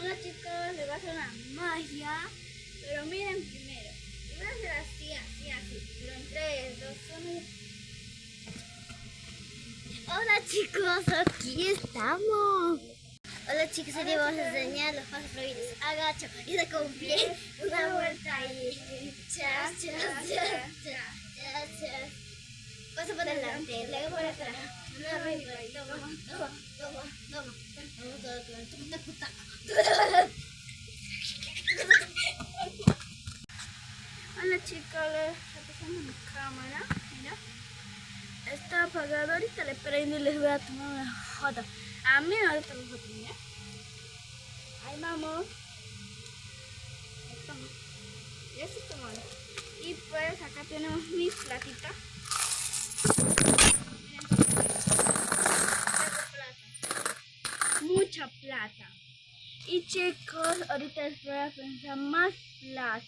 Hola chicos, les voy a hacer una magia. Pero miren primero. Yo voy a hacer así, así, así. Pero en 3, 2, 1. Hola chicos, aquí estamos. Hola chicos, hoy les vamos a enseñar los pasos prohibidos. Agacho y saco un pie, una vuelta y chas, chas, chas, chas, chas. Paso por delante, luego por atrás. Una arriba y toma, toma, toma, toma. Vamos todo con taco, taco. Hola chicos, les estoy pasando mi cámara. Mira, está apagado. Ahorita le prendo y les voy a tomar una foto. A mí me gusta la foto, mira. Ahí vamos. Ahí estamos. Ya se tomaron. Y pues acá tenemos mis platitas. Mucha plata. Y chicos, ahorita les voy a pensar más plata.